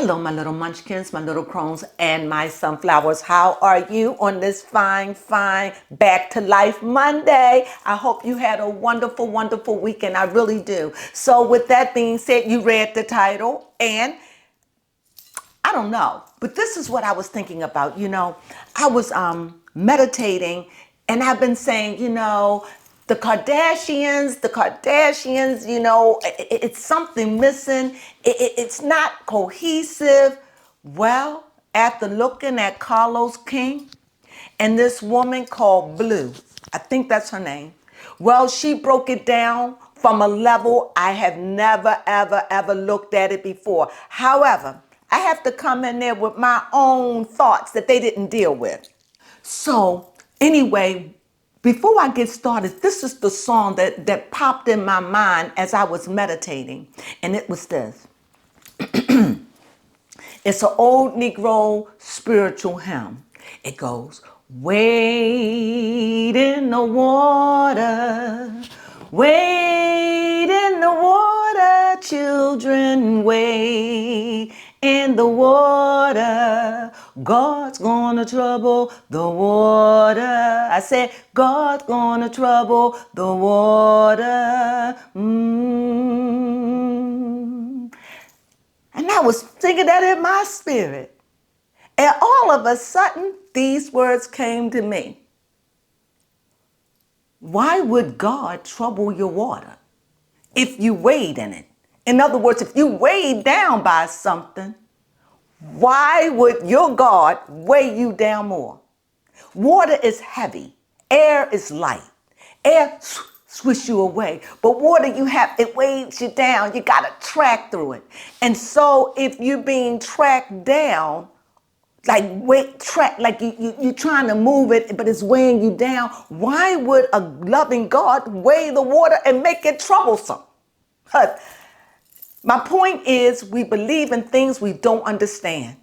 Hello, my little munchkins, my little crones, and my sunflowers. How are you on this fine back to life Monday? I hope you had a wonderful weekend. I really do. So with that being said, you read the title, and I don't know, but this is what I was thinking about. I was meditating, and I've been saying, the Kardashians, it's something missing. It's not cohesive. Well, after looking at Carlos King and this woman called Blue, I think that's her name. Well, she broke it down from a level I have never, ever looked at it before. However, I have to come in there with my own thoughts that they didn't deal with. So, anyway, before I get started, this is the song that popped in my mind as I was meditating. And it was this. It's an old Negro spiritual hymn. It goes, wade in the water, wade in the water, children, wade in the water. God's gonna trouble the water. I said, God's gonna trouble the water. And I was thinking that in my spirit. And all of a sudden, these words came to me. Why would God trouble your water if you wade in it? In other words, if you weighed down by something, why would your God weigh you down more? Water is heavy. Air is light. Air swish you away. But water, it weighs you down. You got to track through it. And so if you're being tracked down, like you trying to move it, but it's weighing you down, why would a loving God weigh the water and make it troublesome? My point is, we believe in things we don't understand.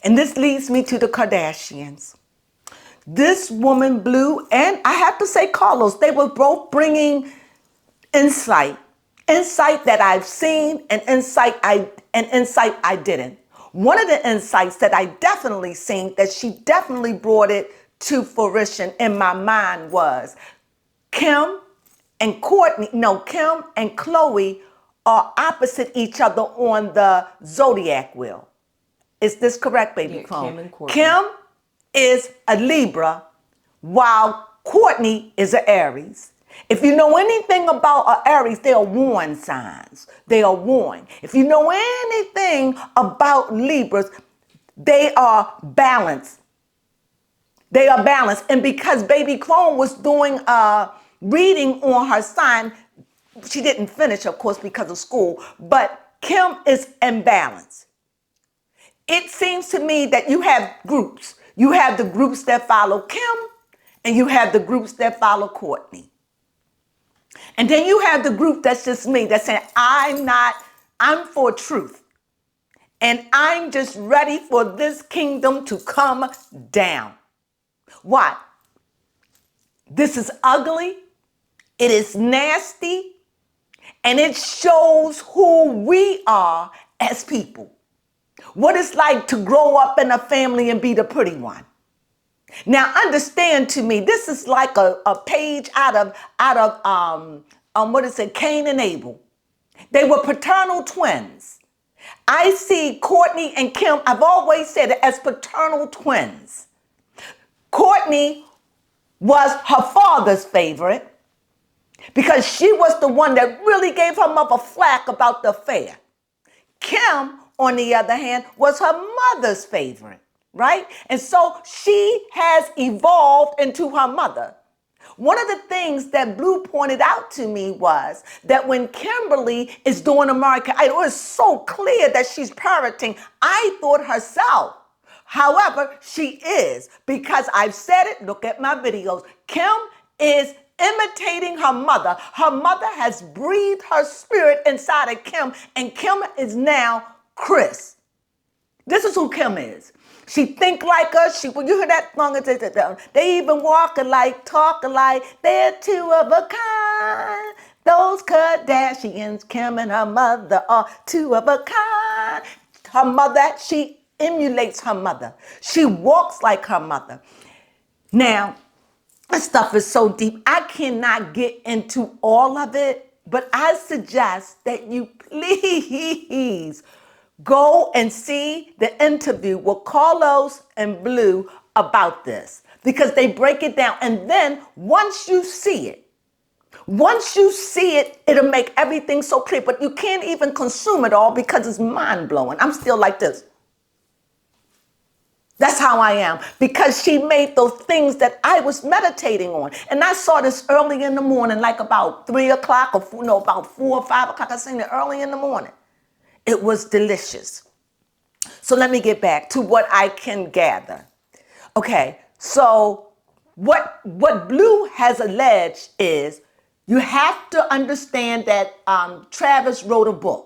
And this leads me to the Kardashians. This woman, Blue, and I have to say Carlos, they were both bringing insight that I've seen and insight I didn't. One of the insights that I definitely seen that she definitely brought it to fruition in my mind was Kim and Chloe are opposite each other on the zodiac wheel. Is this correct, baby? Yeah, Crone? Kim and Courtney. Kim is a Libra, while Courtney is an Aries. If you know anything about Aries, they are warning signs. They are warned. If you know anything about Libras, they are balanced. They are balanced. And because baby Crone was doing a reading on her sign, she didn't finish, of course, because of school, but Kim is imbalanced. It seems to me that you have groups. You have the groups that follow Kim, and you have the groups that follow Courtney. And then you have the group that's just me, that's saying, I'm for truth. And I'm just ready for this kingdom to come down. Why? This is ugly. It is nasty. And it shows who we are as people. What it's like to grow up in a family and be the pretty one. Now, understand to me, this is like a page out of what is it, Cain and Abel. They were paternal twins. I see Courtney and Kim, I've always said it, as paternal twins. Courtney was her father's favorite because she was the one that really gave her mother flack about the affair. Kim, on the other hand, was her mother's favorite, right? And so she has evolved into her mother. One of the things that Blue pointed out to me was that when Kimberly is doing American Idol, it's so clear that she's parroting. I thought herself. However, she is, because I've said it, look at my videos. Kim is imitating her mother. Her mother has breathed her spirit inside of Kim, and Kim is now Chris. This is who Kim is. She think like us. When you hear that song, they even walk alike, talk alike. They're two of a kind. Those Kardashians, Kim and her mother, are two of a kind. her mother. She emulates her mother. She walks like her mother. Now, this stuff is so deep. I cannot get into all of it, but I suggest that you please go and see the interview with Carlos and Blue about this, because they break it down. And then once you see it, it'll make everything so clear. But you can't even consume it all because it's mind-blowing. I'm still like this. That's how I am, because she made those things that I was meditating on. And I saw this early in the morning, like about 3 o'clock or about 4 or 5 o'clock. I seen it early in the morning. It was delicious. So let me get back to what I can gather. Okay, so what Blue has alleged is you have to understand that Travis wrote a book.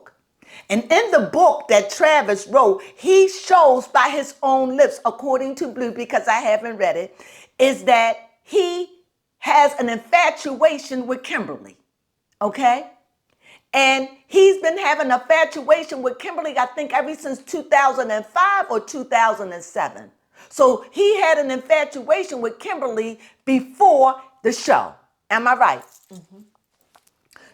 And in the book that Travis wrote, he shows by his own lips, according to Blue, because I haven't read it, is that he has an infatuation with Kimberly, okay? And he's been having an infatuation with Kimberly, I think, ever since 2005 or 2007. So he had an infatuation with Kimberly before the show. Am I right? Mm-hmm.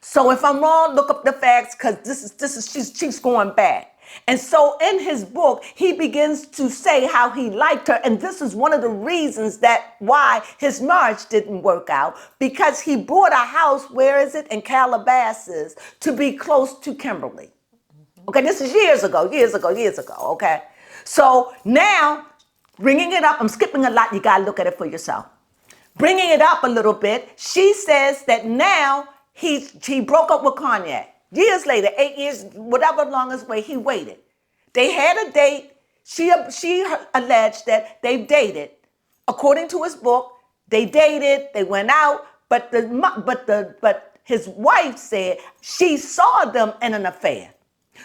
So if I'm wrong, look up the facts, because she's going back. And so in his book, he begins to say how he liked her. And this is one of the reasons that why his marriage didn't work out, because he bought a house, where is it? In Calabasas, to be close to Kimberly. Okay, this is years ago, okay? So now, bringing it up, I'm skipping a lot, you gotta look at it for yourself. Bringing it up a little bit, she says that now he broke up with Kanye. Years later, 8 years, whatever longest way, he waited. They had a date. She alleged that they dated. According to his book, they dated, they went out, but his wife said she saw them in an affair.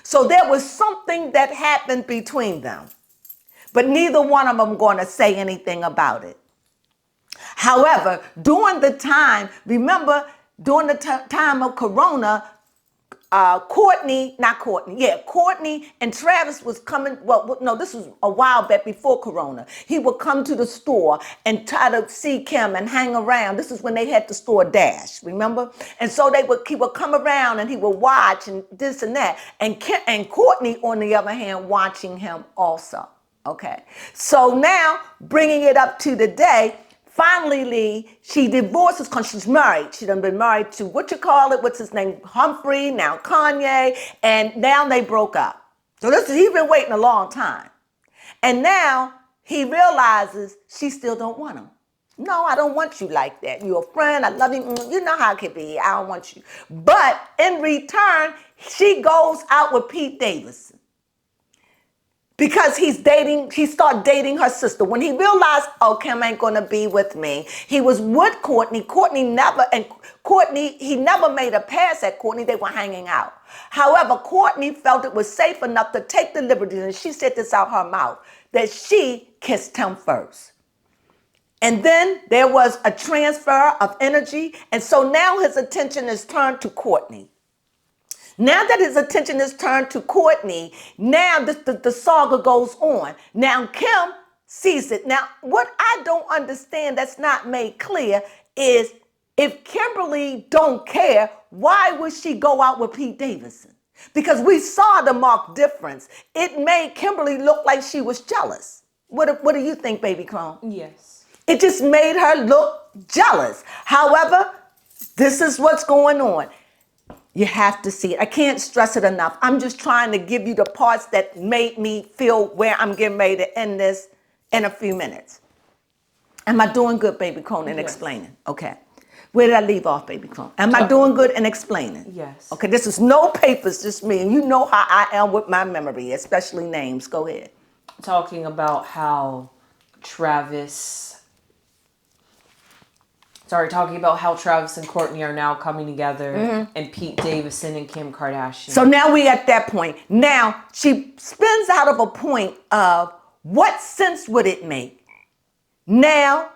So there was something that happened between them. But neither one of them going to say anything about it. However, during the time, remember, during the time of Corona, Courtney and Travis was coming. Well, no, this was a while back before Corona. He would come to the store and try to see Kim and hang around. This is when they had the store Dash, remember? And so he would come around and he would watch and this and that. And Courtney, on the other hand, watching him also. Okay, so now bringing it up to the day. Finally, she divorces because she's married. She done been married to, what's his name? Humphrey, now Kanye, and now they broke up. So he's been waiting a long time. And now he realizes she still don't want him. No, I don't want you like that. You're a friend, I love you. You know how it can be, I don't want you. But in return, she goes out with Pete Davidson. Because he started dating her sister. When he realized, oh, Kim ain't gonna be with me, he was with Courtney. He never made a pass at Courtney. They were hanging out. However, Courtney felt it was safe enough to take the liberty, and she said this out her mouth, that she kissed him first. And then there was a transfer of energy, and so now his attention is turned to Courtney. Now that his attention is turned to Courtney, now the saga goes on. Now Kim sees it. Now, what I don't understand that's not made clear is if Kimberly don't care, why would she go out with Pete Davidson? Because we saw the marked difference. It made Kimberly look like she was jealous. What do you think, baby Crone? Yes. It just made her look jealous. However, this is what's going on. You have to see it. I can't stress it enough. I'm just trying to give you the parts that made me feel where I'm getting ready to end this in a few minutes. Am I doing good, baby Crone, in explaining? Okay. Where did I leave off, baby Crone? Am I doing good in explaining? Yes. Okay, this is no papers, just me. And you know how I am with my memory, especially names. Go ahead. Talking about how Travis and Courtney are now coming together, and Pete Davidson and Kim Kardashian. So now we at that point. Now she spins out of a point of what sense would it make? Now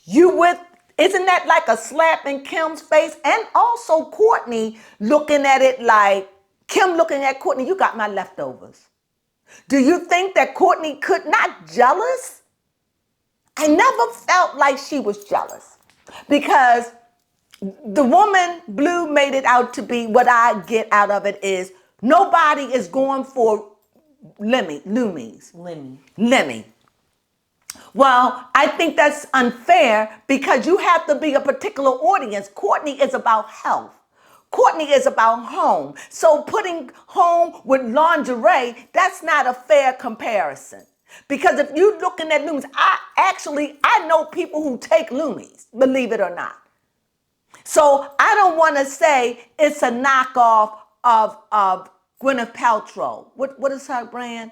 isn't that like a slap in Kim's face? And also Courtney looking at it like, Kim looking at Courtney, you got my leftovers. Do you think that Courtney could not jealous? I never felt like she was jealous because the woman Blue made it out to be, what I get out of it is nobody is going for Lemmy. Well, I think that's unfair because you have to be a particular audience. Courtney is about health. Courtney is about home. So putting home with lingerie, that's not a fair comparison. Because if you're looking at Loomies, I know people who take Loomies, believe it or not. So I don't want to say it's a knockoff of Gwyneth Paltrow. What is her brand?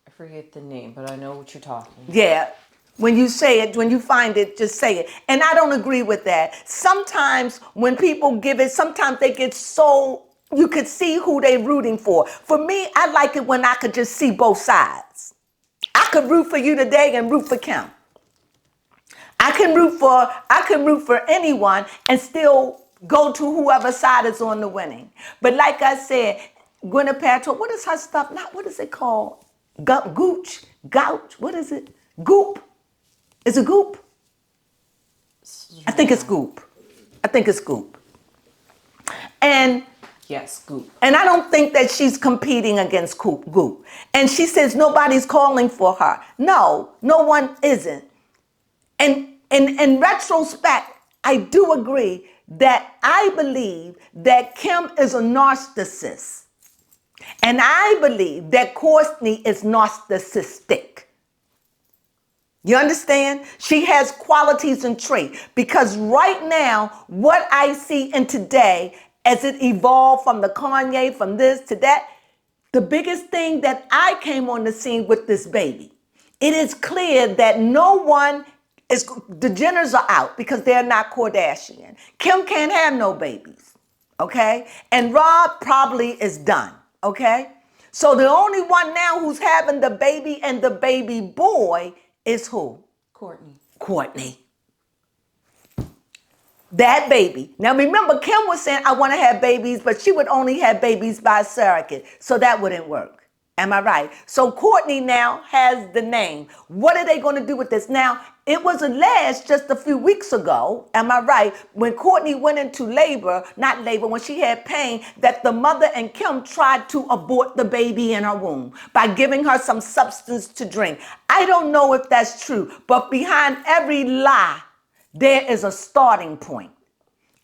I forget the name, but I know what you're talking about. Yeah. When you say it, when you find it, just say it. And I don't agree with that. Sometimes when people give it, sometimes they get so, you could see who they're rooting for. For me, I like it when I could just see both sides. I could root for you today and root for Kim. I can root for anyone and still go to whoever side is on the winning. But like I said, Gwyneth Paltrow, what is her stuff? What is it called? Gooch? What is it? Goop? Is it Goop? I think it's Goop. And yes, Goop. And I don't think that she's competing against Goop. And she says nobody's calling for her. No one isn't. And in retrospect, I do agree that I believe that Kim is a narcissist. And I believe that Courtney is narcissistic. You understand? She has qualities and traits. Because right now, what I see in today, as it evolved from the Kanye, from this to that, the biggest thing that I came on the scene with this baby, it is clear that no one is, the Jenners are out because they're not Kardashian. Kim can't have no babies, okay? And Rob probably is done, okay? So the only one now who's having the baby and the baby boy is who? Courtney. That baby. Now remember, Kim was saying, I want to have babies, but she would only have babies by surrogate. So that wouldn't work. Am I right? So Courtney now has the name. What are they going to do with this? Now, it was alleged just a few weeks ago, am I right, when Courtney went into when she had pain, that the mother and Kim tried to abort the baby in her womb by giving her some substance to drink. I don't know if that's true, but behind every lie, there is a starting point.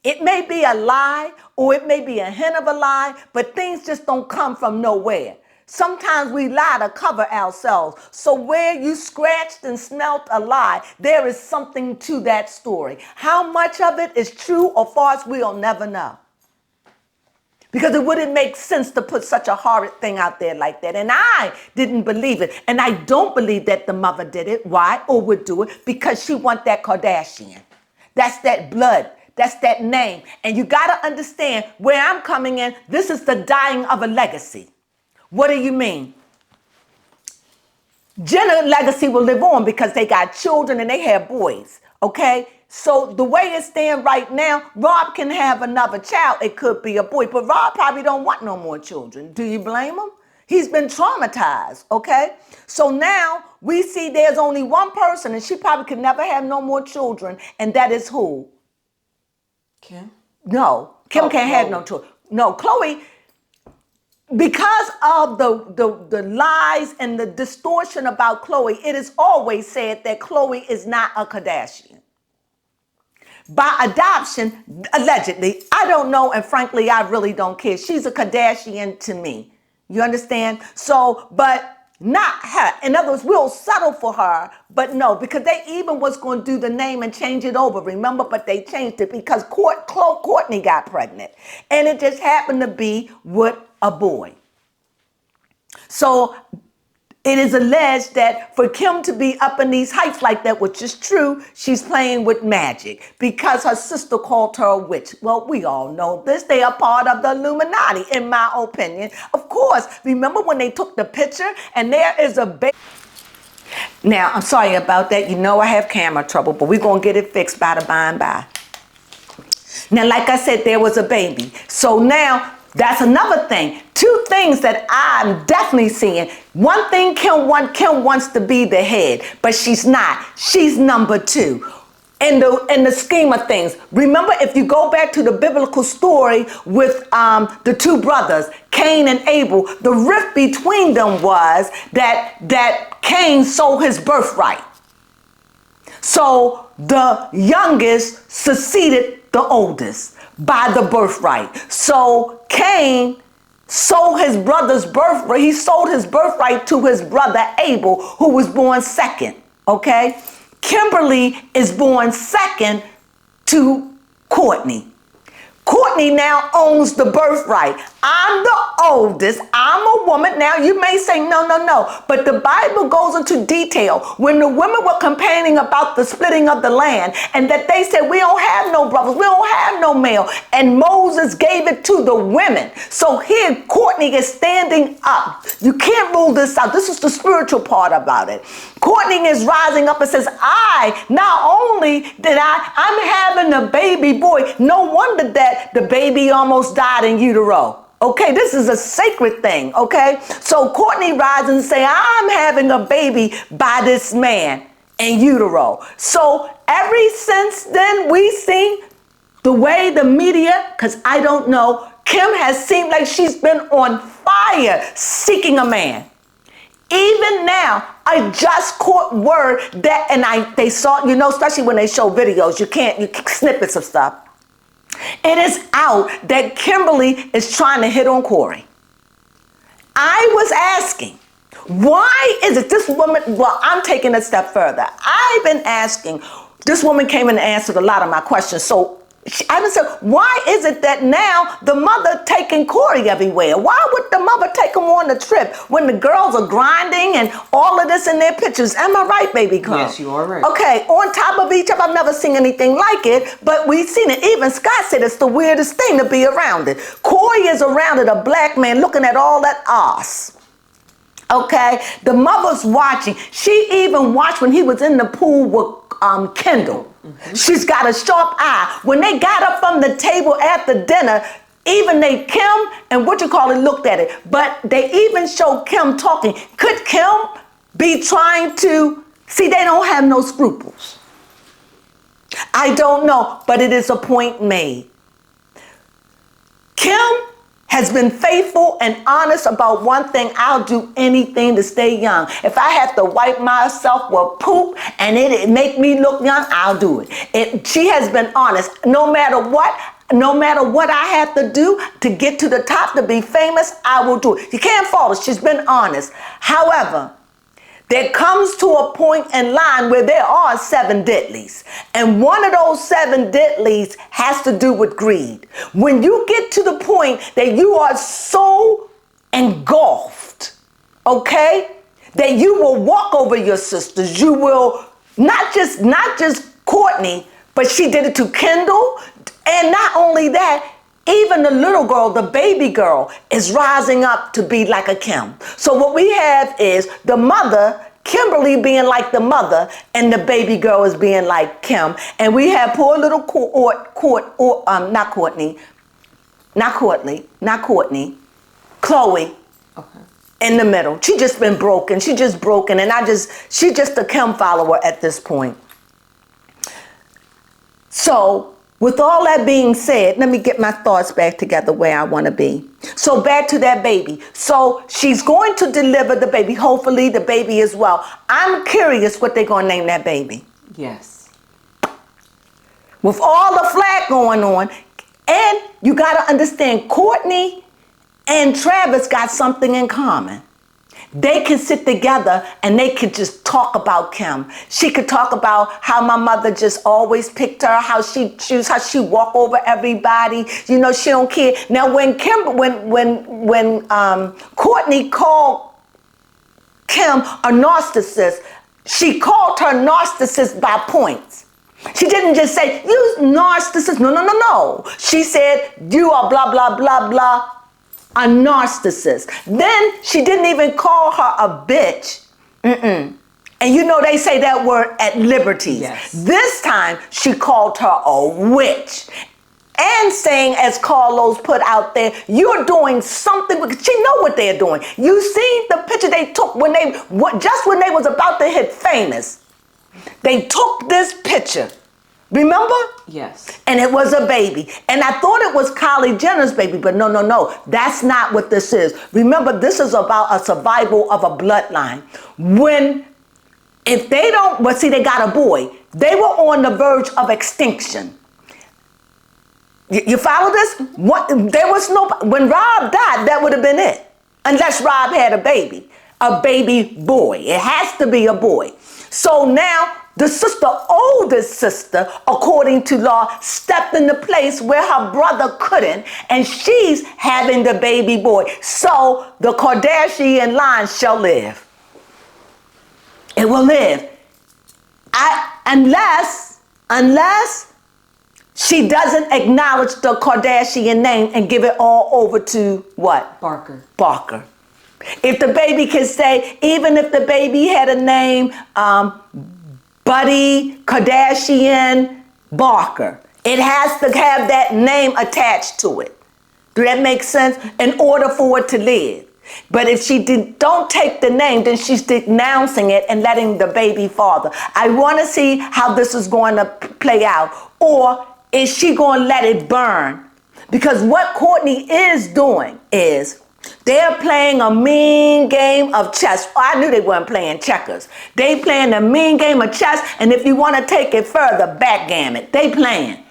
It may be a lie or it may be a hint of a lie, but things just don't come from nowhere. Sometimes we lie to cover ourselves. So where you scratched and smelt a lie, there is something to that story. How much of it is true or false, we'll never know. Because it wouldn't make sense to put such a horrid thing out there like that. And I didn't believe it. And I don't believe that the mother did it. Why? Or would do it? Because she wants that Kardashian. That's that blood. That's that name. And you got to understand where I'm coming in. This is the dying of a legacy. What do you mean? Jenner legacy will live on because they got children and they have boys. Okay? So the way it stands right now, Rob can have another child. It could be a boy, but Rob probably don't want no more children. Do you blame him? He's been traumatized, okay? So now we see there's only one person and she probably could never have no more children, and that is who? Kim? No, Kim can't have no children. No, Khloe, because of the lies and the distortion about Khloe, it is always said that Khloe is not a Kardashian. By adoption, allegedly, I don't know, and frankly, I really don't care. She's a Kardashian to me. You understand? So, but not her. In other words, we'll settle for her, but no, because they even was going to do the name and change it over, remember? But they changed it because Courtney got pregnant. And it just happened to be with a boy. So it is alleged that for Kim to be up in these heights like that, which is true, she's playing with magic because her sister called her a witch. Well, we all know this. They are part of the Illuminati, in my opinion. Of course, remember when they took the picture and there is a baby. Now, I'm sorry about that. You know I have camera trouble, but we're going to get it fixed by and by. Now, like I said, there was a baby. So now, that's another thing. two things that I'm definitely seeing. One thing, Kim wants to be the head, but she's not. She's number two. In the scheme of things, remember, if you go back to the biblical story with the two brothers, Cain and Abel, the rift between them was that Cain sold his birthright. So the youngest succeeded the oldest by the birthright. So Cain sold his brother's birthright. He sold his birthright to his brother Abel, who was born second. Okay? Kimberly is born second to Courtney. Courtney now owns the birthright. I'm the oldest. I'm a woman. Now you may say, no. But the Bible goes into detail. When the women were complaining about the splitting of the land and that they said, we don't have no brothers. We don't have no male. And Moses gave it to the women. So here Courtney is standing up. You can't rule this out. This is the spiritual part about it. Courtney is rising up and says, not only did I'm having a baby boy. No wonder that the baby almost died in utero. Okay, this is a sacred thing, okay? So Courtney rises and say, I'm having a baby by this man in utero. So ever since then, we seen the way the media, because I don't know, Kim has seemed like she's been on fire seeking a man. Even now, I just caught word that, and they saw, especially when they show videos, you snippets of stuff. It is out that Kimberly is trying to hit on Corey. I was asking, why is it this woman, well, I'm taking a step further. I've been asking, this woman came in and answered a lot of my questions. So I would say, why is it that now the mother taking Corey everywhere? Why would the mother take him on the trip when the girls are grinding and all of this in their pictures? Am I right, baby Crone? Yes, you are right. Okay, on top of each other, I've never seen anything like it, but we've seen it. Even Scott said it's the weirdest thing to be around it. Corey is around it, a black man looking at all that ass. Okay, the mother's watching. She even watched when he was in the pool with Kendall. Mm-hmm. She's got a sharp eye. When they got up from the table after dinner, even Kim and looked at it. But they even showed Kim talking. Could Kim be trying to, see, they don't have no scruples. I don't know, but it is a point made. Kim has been faithful and honest about one thing. I'll do anything to stay young. If I have to wipe myself with poop and it make me look young, I'll do it. She has been honest. No matter what I have to do to get to the top, to be famous, I will do it. You can't fault her. She's been honest. However, there comes to a point in line where there are 7 deadlies. And one of those 7 deadlies has to do with greed. When you get to the point that you are so engulfed, okay, that you will walk over your sisters. You will not just Courtney, but she did it to Kendall. And not only that, even the little girl, the baby girl, is rising up to be like a Kim. So what we have is the mother, Kimberly, being like the mother, and the baby girl is being like Kim. And we have poor little Chloe, okay, in the middle. She just been broken. She just broken, and she's just a Kim follower at this point. So, with all that being said, let me get my thoughts back together where I want to be. So back to that baby. So she's going to deliver the baby. Hopefully the baby as well. I'm curious what they're going to name that baby. Yes. With all the flack going on, and you got to understand, Courtney and Travis got something in common. They can sit together and they could just talk about Kim. She could talk about how my mother just always picked her, how she walk over everybody. She don't care. Now when Courtney called Kim a narcissist, she called her narcissist by points. She didn't just say, you narcissist. No. She said, you are blah, blah, blah, blah. A narcissist. Then she didn't even call her a bitch. And they say that word at liberties. Yes. This time she called her a witch. and saying, as Carlos put out there, you're doing something, because she know what they're doing. You seen the picture they took when just when they was about to hit famous. They took this picture. Remember? Yes. And it was a baby. And I thought it was Kylie Jenner's baby, but no. That's not what this is. Remember, this is about a survival of a bloodline. If they don't, well, see, they got a boy. They were on the verge of extinction. You follow this? There was no, when Rob died, that would have been it. Unless Rob had a baby boy. It has to be a boy. So now the oldest sister, according to law, stepped in the place where her brother couldn't, and she's having the baby boy. So the Kardashian line shall live. It will live. Unless she doesn't acknowledge the Kardashian name and give it all over to what? Barker. If the baby can say, even if the baby had a name, Buddy Kardashian Barker, it has to have that name attached to it. Do that make sense? In order for it to live. But if she don't take the name, then she's denouncing it and letting the baby father. I want to see how this is going to play out. Or is she going to let it burn? Because what Courtney is doing is they're playing a mean game of chess. Oh, I knew they weren't playing checkers. They playing a mean game of chess, and if you want to take it further, backgammon. They playing.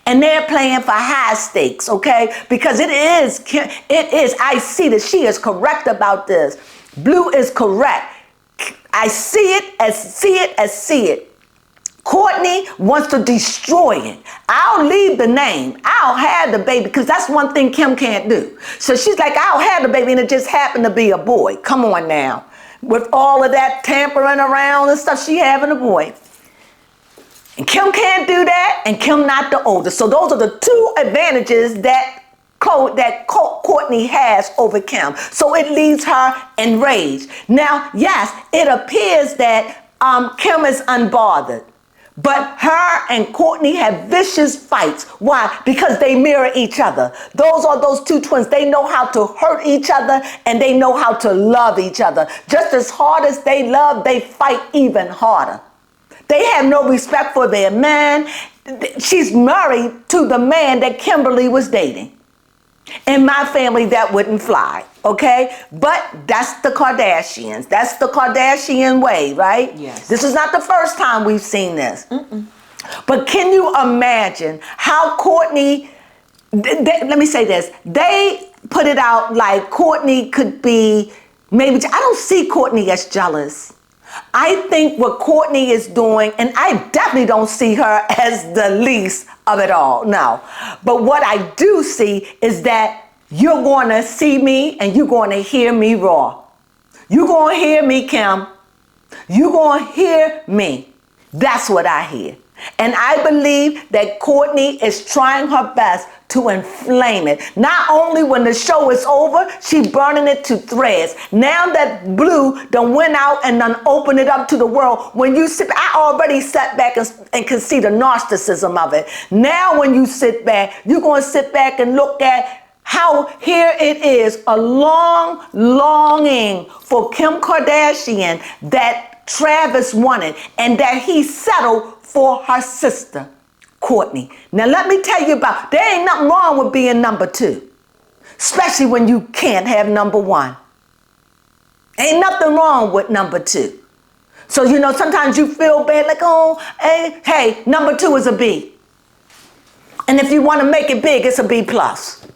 And they're playing for high stakes, okay? Because it is, I see that she is correct about this. Blue is correct. I see it. Courtney wants to destroy it. I'll leave the name. I'll have the baby, because that's one thing Kim can't do. So she's like, I'll have the baby, and it just happened to be a boy. Come on now. With all of that tampering around and stuff, she having a boy. And Kim can't do that, and Kim not the oldest. So those are the two advantages that Courtney has over Kim. So it leaves her enraged. Now, yes, it appears that Kim is unbothered. But her and Courtney have vicious fights. Why? Because they mirror each other. Those are those two twins. They know how to hurt each other, and they know how to love each other. Just as hard as they love, they fight even harder. They have no respect for their man. She's married to the man that Kimberly was dating. In my family, that wouldn't fly, okay? But that's the Kardashians. That's the Kardashian way, right? Yes. This is not the first time we've seen this. But can you imagine how Courtney, let me say this, they put it out like Courtney could be, maybe, I don't see Courtney as jealous. I think what Courtney is doing, and I definitely don't see her as the least of it all, no. But what I do see is that you're going to see me and you're going to hear me raw. You're going to hear me, Kim. You're going to hear me. That's what I hear. And I believe that Courtney is trying her best to inflame it. Not only when the show is over, she burning it to threads. Now that Blue done went out and done opened it up to the world, when you sit, I already sat back and can see the narcissism of it. Now when you sit back, you're going to sit back and look at how here it is, a long longing for Kim Kardashian that Travis wanted, and that he settled for her sister, Courtney. Now let me tell you there ain't nothing wrong with being number two, especially when you can't have number one. Ain't nothing wrong with number two. So, sometimes you feel bad, like, oh, hey, number two is a B. And if you want to make it big, it's a B plus.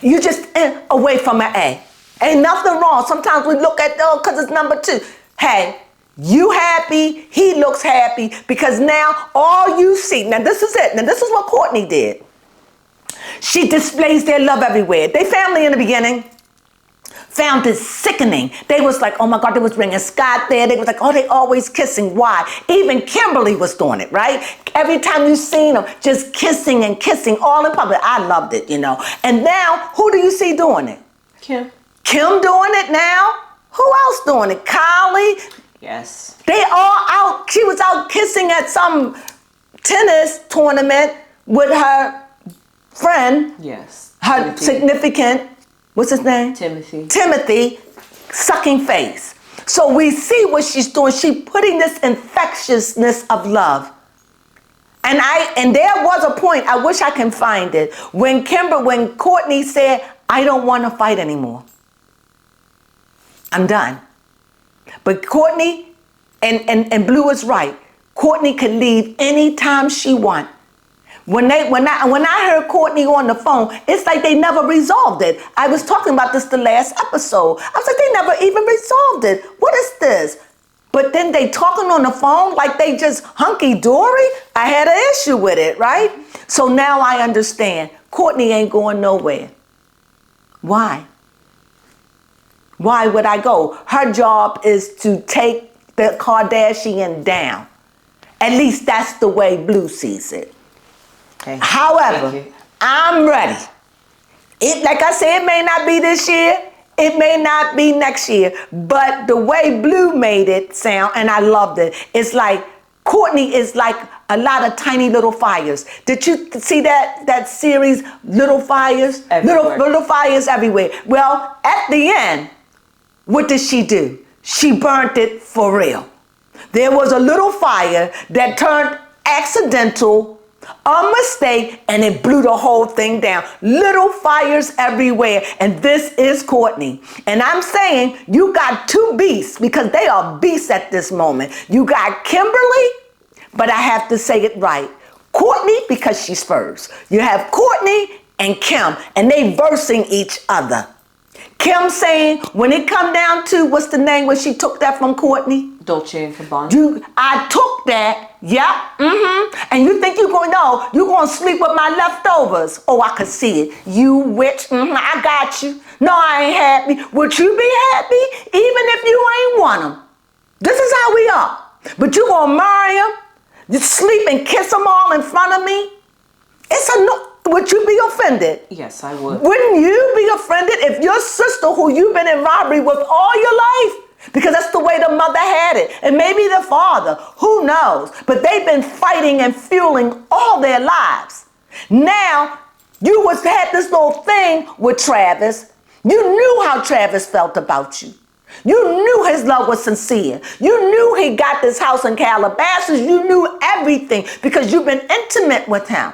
You just away from an A. Ain't nothing wrong. Sometimes we look at, because it's number two. Hey, you happy, he looks happy, because now all you see, now this is it. Now this is what Courtney did. She displays their love everywhere. They family in the beginning found it sickening. They was like, oh my God, they was bringing Scott there. They was like, oh, they always kissing. Why? Even Kimberly was doing it, right? Every time you seen them, just kissing and kissing all in public. I loved it, And now, who do you see doing it? Kim. Kim doing it now? Who else doing it? Kylie? Yes. They all out. She was out kissing at some tennis tournament with her friend, Yes. her Timothy. significant, what's his name? Timothy. Sucking face. So we see what she's doing. She's putting this infectiousness of love. And there was a point, I wish I can find it, when Courtney said, I don't want to fight anymore. I'm done. But Courtney and Blue is right. Courtney can leave anytime she wants. When I heard Courtney on the phone, it's like they never resolved it. I was talking about this the last episode. I was like, they never even resolved it. What is this? But then they talking on the phone like they just hunky-dory. I had an issue with it, right? So now I understand. Courtney ain't going nowhere. Why? Why would I go? Her job is to take the Kardashian down. At least that's the way Blue sees it. Okay. However, I'm ready. Like I said, it may not be this year. It may not be next year. But the way Blue made it sound, and I loved it, it's like Courtney is like a lot of tiny little fires. Did you see that series, Little Fires? Everywhere. Little fires everywhere. Well, at the end, what did she do? She burnt it for real. There was a little fire that turned accidental, a mistake, and it blew the whole thing down. Little fires everywhere. And this is Courtney. And I'm saying you got two beasts, because they are beasts at this moment. You got Kimberly, but I have to say it right. Courtney, because she's first. You have Courtney and Kim, and they versing each other. Kim saying, when it come down to, what's the name when she took that from Courtney? Dolce and Gabbana. I took that, yep, and you think you're going to sleep with my leftovers. Oh, I could see it. You witch, I got you. No, I ain't happy. Would you be happy even if you ain't want them? This is how we are. But you going to marry them, you sleep and kiss them all in front of me? It's a no. Would you be offended? Yes, I would. Wouldn't you be offended if your sister, who you've been in robbery with all your life, because that's the way the mother had it, and maybe the father, who knows, but they've been fighting and fueling all their lives. Now, you had this little thing with Travis. You knew how Travis felt about you. You knew his love was sincere. You knew he got this house in Calabasas. You knew everything because you've been intimate with him.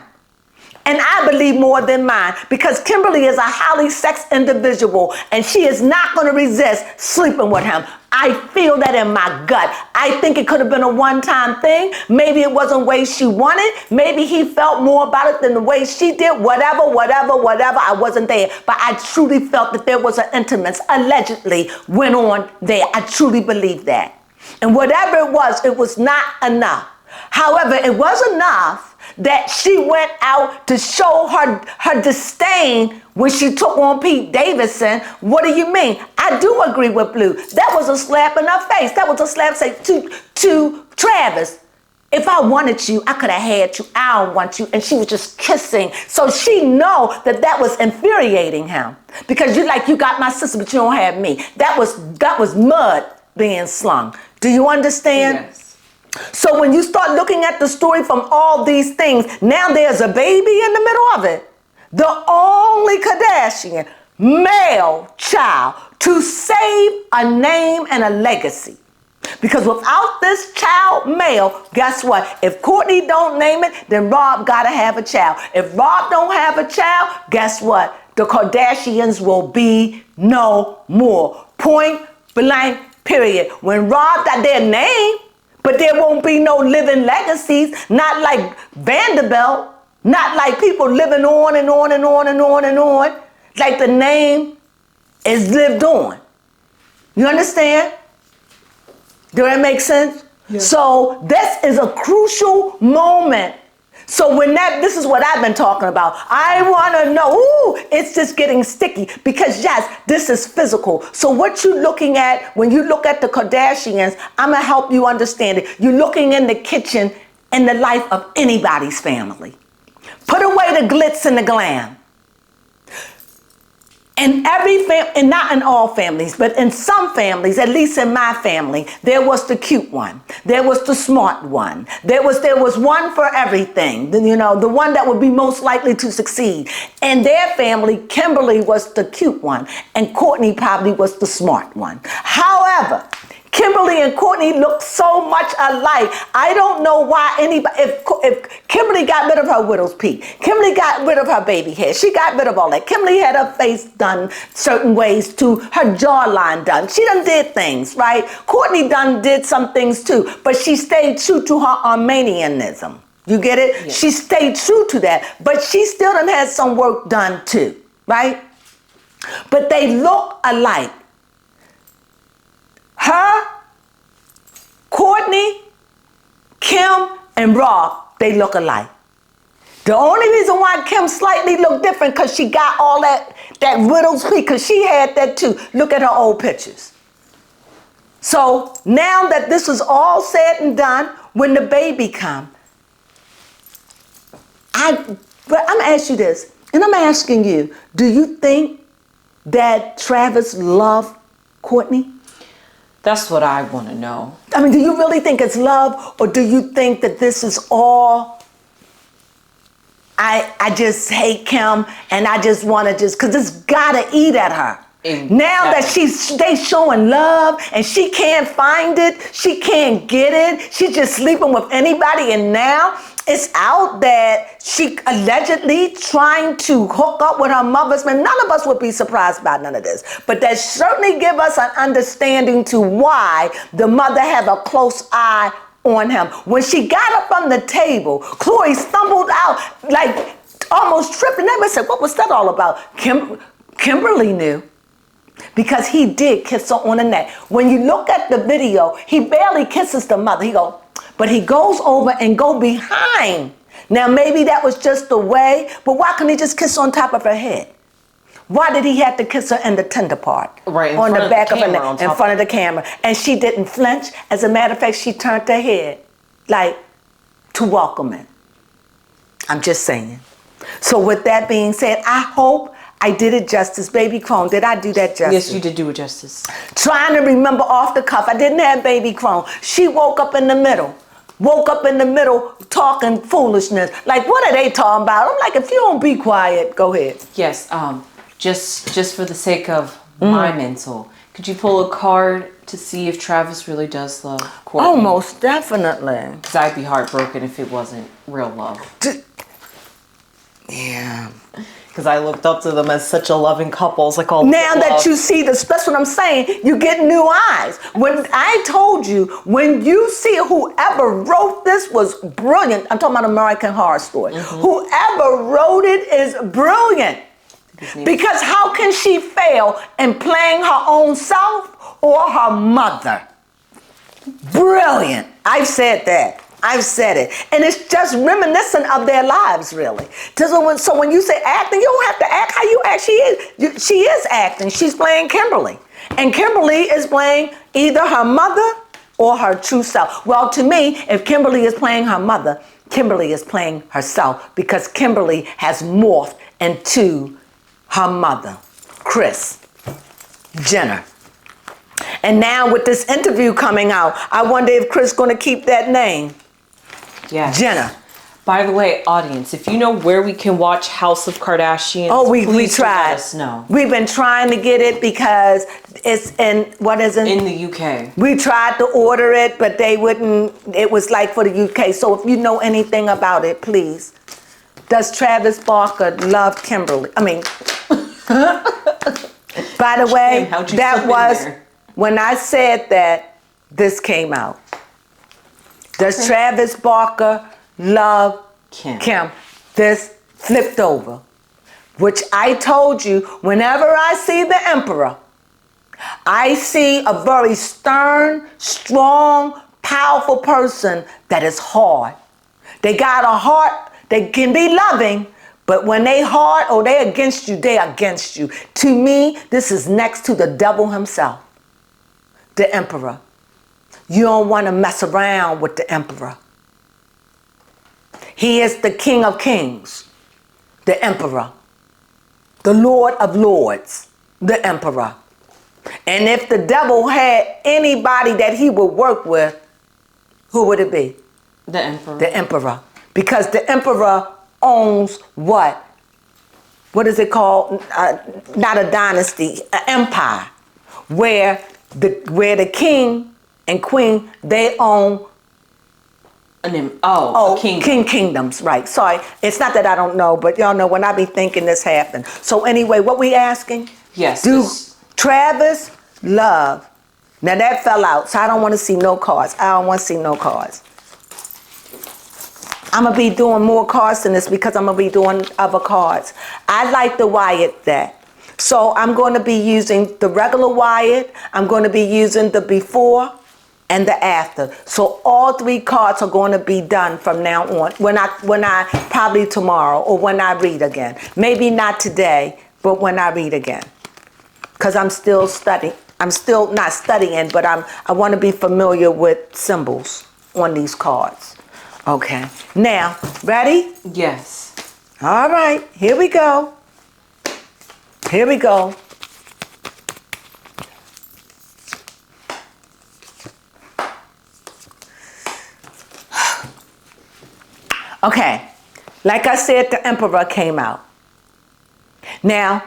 And I believe more than mine, because Kimberly is a highly sexed individual and she is not going to resist sleeping with him. I feel that in my gut. I think it could have been a one-time thing. Maybe it wasn't the way she wanted. Maybe he felt more about it than the way she did. Whatever. I wasn't there. But I truly felt that there was an intimacy allegedly went on there. I truly believe that. And whatever it was not enough. However, it was enough that she went out to show her disdain when she took on Pete Davidson. What do you mean? I do agree with Blue. That was a slap in her face. That was a slap to Travis. If I wanted you, I could have had you. I don't want you. And she was just kissing. So she know that was infuriating him. Because you got my sister, but you don't have me. That was mud being slung. Do you understand? Yes. So when you start looking at the story from all these things, now there's a baby in the middle of it. The only Kardashian male child to save a name and a legacy. Because without this child male, guess what? If Courtney don't name it, then Rob gotta have a child. If Rob don't have a child, guess what? The Kardashians will be no more. Point blank, period. When Rob got their name, but there won't be no living legacies, not like Vanderbilt, not like people living on and on and on and on and on, like the name is lived on. You understand? Do that make sense? Yeah. So this is a crucial moment. So this is what I've been talking about. I want to know, it's just getting sticky because yes, this is physical. So what you're looking at when you look at the Kardashians, I'm going to help you understand it. You're looking in the kitchen in the life of anybody's family. Put away the glitz and the glam. In every family, and not in all families, but in some families, at least in my family, there was the cute one. There was the smart one. There was one for everything. You know, the one that would be most likely to succeed. In their family, Kimberly was the cute one, and Courtney probably was the smart one. However, Kimberly and Courtney look so much alike. I don't know why anybody, if Kimberly got rid of her widow's peak, Kimberly got rid of her baby hair, she got rid of all that. Kimberly had her face done certain ways too, her jawline done. She done did things, right? Courtney done did some things too, but she stayed true to her Armenianism. You get it? Yes. She stayed true to that, but she still done had some work done too, right? But they look alike. Her, Courtney, Kim, and Rob, they look alike. The only reason why Kim slightly looked different because she got all that widow's peak, because she had that too. Look at her old pictures. So now that this was all said and done, when the baby come, I'm gonna ask you this, and I'm asking you, do you think that Travis loved Courtney? That's what I want to know. I mean, do you really think it's love, or do you think that this is all, I just hate Kim and I just want to because it's got to eat at her. Exactly. Now that they showing love and she can't find it, she can't get it, she's just sleeping with anybody, and now it's out that she allegedly trying to hook up with her mother's man. None of us would be surprised by none of this, but that certainly give us an understanding to why the mother have a close eye on him. When she got up from the table, Chloe stumbled out like almost tripping. They said, what was that all about? Kimberly knew, because he did kiss her on the neck. When you look at the video, he barely kisses the mother. But he goes over and go behind. Now maybe that was just the way, but why couldn't he just kiss on top of her head? Why did he have to kiss her in the tender part? Right, on the back of her neck, in front of the camera. And she didn't flinch. As a matter of fact, she turned her head like to welcome it. I'm just saying. So with that being said, I hope I did it justice. Baby Crone, did I do that justice? Yes, you did do it justice. Trying to remember off the cuff. I didn't have Baby Crone. She woke up in the middle. Talking foolishness. Like, what are they talking about? I'm like, if you don't be quiet, go ahead. Yes, just for the sake of my mental, could you pull a card to see if Travis really does love Courtney? Oh, most definitely. Because I'd be heartbroken if it wasn't real love. Yeah. Because I looked up to them as such a loving couple. It's like, oh, now that you see this, that's what I'm saying. You get new eyes. When I told you, when you see whoever wrote this was brilliant. I'm talking about American Horror Story. Mm-hmm. Whoever wrote it is brilliant. Because how can she fail in playing her own self or her mother? Brilliant. I've said that. I've said it. And it's just reminiscent of their lives, really. So when you say acting, you don't have to act how you act. She is acting. She's playing Kimberly. And Kimberly is playing either her mother or her true self. Well, to me, if Kimberly is playing her mother, Kimberly is playing herself, because Kimberly has morphed into her mother, Kris Jenner. And now with this interview coming out, I wonder if Kris going to keep that name. Yeah. Jenner. By the way, audience, if you know where we can watch House of Kardashians, we tried. Let us know. We've been trying to get it because it's in, what is it? In the UK. We tried to order it, but they wouldn't. It was like for the UK. So if you know anything about it, please. Does Travis Barker love Kimberly? I mean, by the way, that was, when I said that, this came out. Does Travis Barker love Kim? This flipped over. Which I told you, whenever I see the emperor, I see a very stern, strong, powerful person that is hard. They got a heart, they can be loving, but when they hard or they against you, they against you. To me, this is next to the devil himself, the emperor. You don't want to mess around with the emperor. He is the King of Kings, the emperor, the Lord of Lords, the emperor. And if the devil had anybody that he would work with, who would it be? The emperor. The emperor. Because the emperor owns what? What is it called? Not a dynasty, an empire. Where the king and queen, they own a kingdom. Kingdoms, right. Sorry, it's not that I don't know, but y'all know when I be thinking this happened. So anyway, what we asking? Yes. Do Travis love? Now that fell out, so I don't want to see no cards. I don't want to see no cards. I'm going to be doing more cards than this because I'm going to be doing other cards. I like the Wyatt deck. So I'm going to be using the regular Wyatt. I'm going to be using the before and the after. So all 3 cards are going to be done from now on. When I probably tomorrow or when I read again. Maybe not today, but when I read again. Because I'm still studying. I'm still not studying, but I want to be familiar with symbols on these cards. Okay. Now, ready? Yes. All right. Here we go. Here we go. Okay. Like I said, the emperor came out. Now,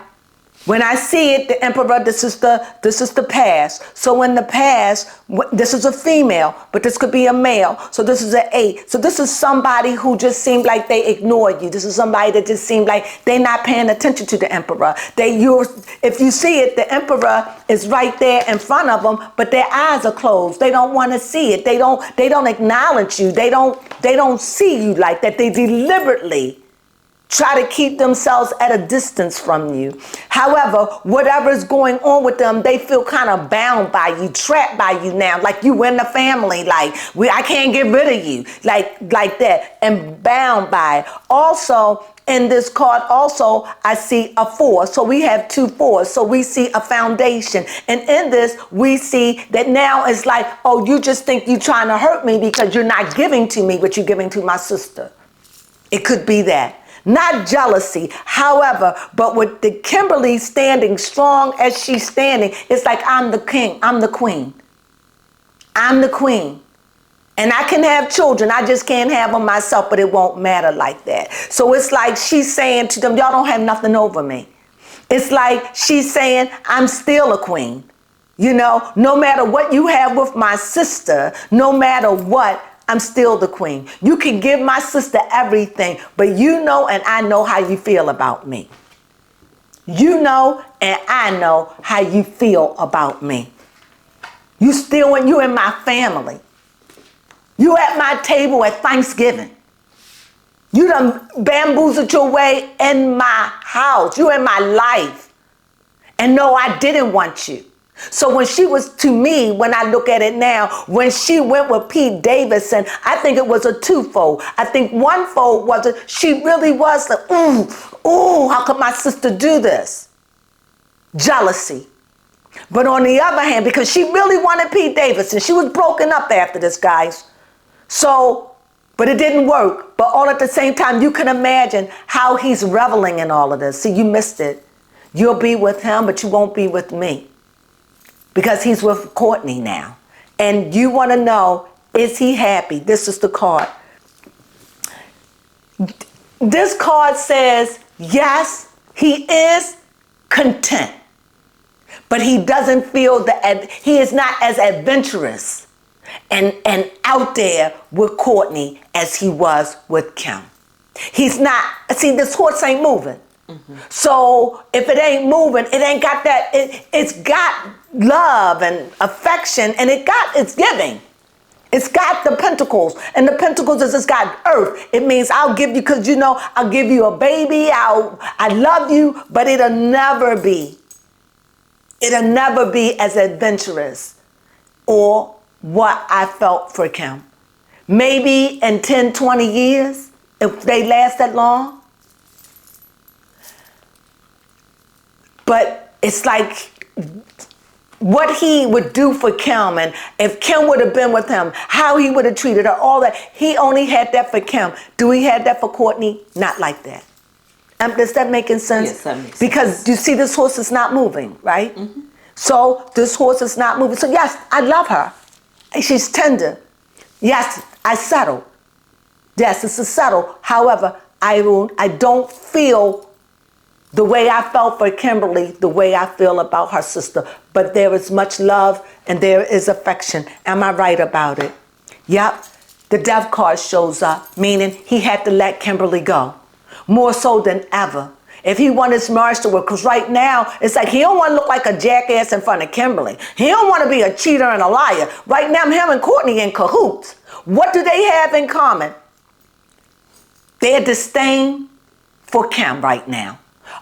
when I see it, the emperor, this is the past. So in the past, this is a female, but this could be a male. So this is an 8. So this is somebody who just seemed like they ignored you. This is somebody that just seemed like they're not paying attention to the emperor. If you see it, the emperor is right there in front of them, but their eyes are closed. They don't want to see it. They don't acknowledge you. They don't see you like that. They deliberately try to keep themselves at a distance from you. However, whatever's going on with them, they feel kind of bound by you, trapped by you now, like you in the family, like I can't get rid of you, like that, and bound by it. Also, in this card, also, I see a 4. So we have 2 4s. So we see a foundation. And in this, we see that now it's like, oh, you just think you're trying to hurt me because you're not giving to me, but you're giving to my sister. It could be that. Not jealousy, however, but with the Kimberly standing strong as she's standing, it's like I'm the king, I'm the queen. I'm the queen. And I can have children, I just can't have them myself, but it won't matter like that. So it's like she's saying to them, y'all don't have nothing over me. It's like she's saying, I'm still a queen. You know, no matter what you have with my sister, no matter what, I'm still the queen. You can give my sister everything, but you know and I know how you feel about me. You know and I know how you feel about me. You still, when you in my family. You at my table at Thanksgiving. You done bamboozled your way in my house. You in my life. And no, I didn't want you. So when she was, to me, when I look at it now, when she went with Pete Davidson, I think it was a 2-fold. I think 1-fold was she really was like, ooh, how could my sister do this? Jealousy. But on the other hand, because she really wanted Pete Davidson, she was broken up after this, guys. So, but it didn't work. But all at the same time, you can imagine how he's reveling in all of this. See, you missed it. You'll be with him, but you won't be with me. Because he's with Courtney now. And you want to know, is he happy? This is the card. This card says, yes, he is content. But he doesn't feel that he is not as adventurous and out there with Courtney as he was with Kim. He's not, see, this horse ain't moving. Mm-hmm. So if it ain't moving, it ain't got that, it's got love and affection, and it's giving. It's got the pentacles, and the pentacles is it's got earth. It means I'll give you, because I'll give you a baby, I love you, but it'll never be as adventurous or what I felt for Kim. Maybe in 10, 20 years, if they last that long. But it's like what he would do for Kim, and if Kim would have been with him, how he would have treated her, all that. He only had that for Kim. Do he have that for Courtney? Not like that. Does that make sense? Yes, that makes sense. Because you see this horse is not moving, right? So this horse is not moving. So yes, I love her. She's tender. Yes, I settle. Yes, it's a settle. However, I don't feel the way I felt for Kimberly, the way I feel about her sister. But there is much love and there is affection. Am I right about it? Yep. The death card shows up, meaning he had to let Kimberly go. More so than ever. If he wanted his marriage to work, because right now, it's like he don't want to look like a jackass in front of Kimberly. He don't want to be a cheater and a liar. Right now, him and Courtney in cahoots. What do they have in common? Their disdain for Kim right now.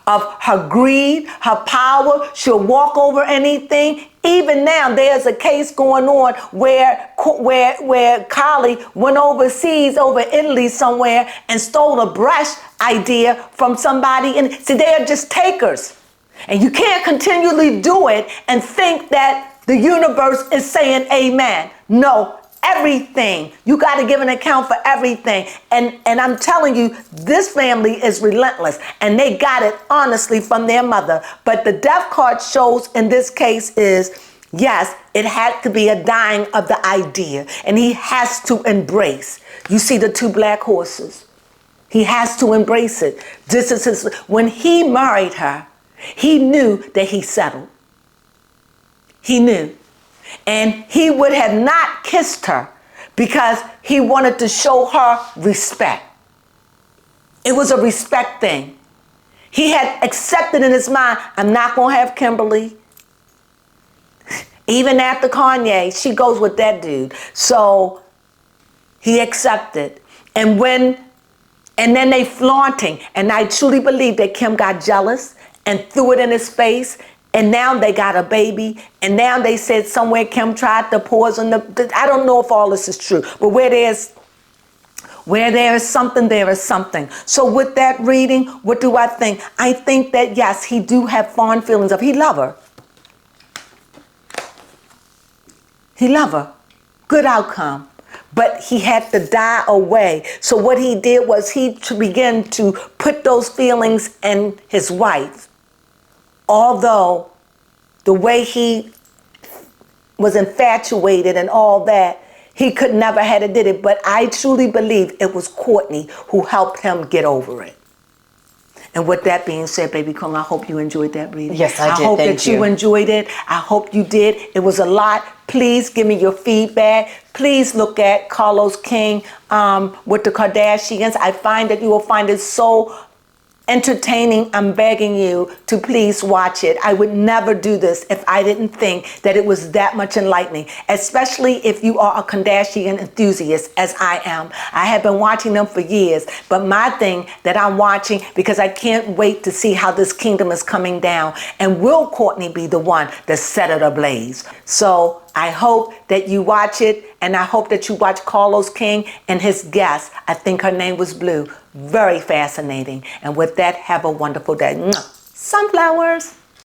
Of her greed, her power, she'll walk over anything. Even now, there's a case going on where Kylie went overseas, over Italy somewhere, and stole a brush idea from somebody. And see, they are just takers. And you can't continually do it and think that the universe is saying amen. No. Everything. You got to give an account for everything. And I'm telling you, this family is relentless. And they got it honestly from their mother. But the death card shows in this case is, yes, it had to be a dying of the idea. And he has to embrace. You see the two black horses. He has to embrace it. This is his. When he married her, he knew that he settled. He knew. And he would have not kissed her because he wanted to show her respect. It was a respect thing. He had accepted in his mind, I'm not going to have Kimberly. Even after Kanye, she goes with that dude. So he accepted. And then they flaunting. And I truly believe that Kim got jealous and threw it in his face. And now they got a baby. And now they said somewhere Kim tried to poison the. I don't know if all this is true. But where there is something, there is something. So with that reading, what do I think? I think that, yes, he do have fond feelings of. He love her. He love her. Good outcome. But he had to die away. So what he did was he began to put those feelings in his wife. Although the way he was infatuated and all that, he could never have did it. But I truly believe it was Courtney who helped him get over it. And with that being said, baby Crone, I hope you enjoyed that reading. Yes, I did. I hope Thank that you enjoyed it. I hope you did. It was a lot. Please give me your feedback. Please look at Carlos King with the Kardashians. I find that you will find it so entertaining. I'm begging you to please watch it. I would never do this if I didn't think that it was that much enlightening, especially if you are a Kardashian enthusiast, as I am. I have been watching them for years, but my thing that I'm watching, because I can't wait to see how this kingdom is coming down, and will Courtney be the one that set it ablaze? So I hope that you watch it, and I hope that you watch Carlos King and his guest. I think her name was Blue. Very fascinating. And with that, have a wonderful day. Sunflowers.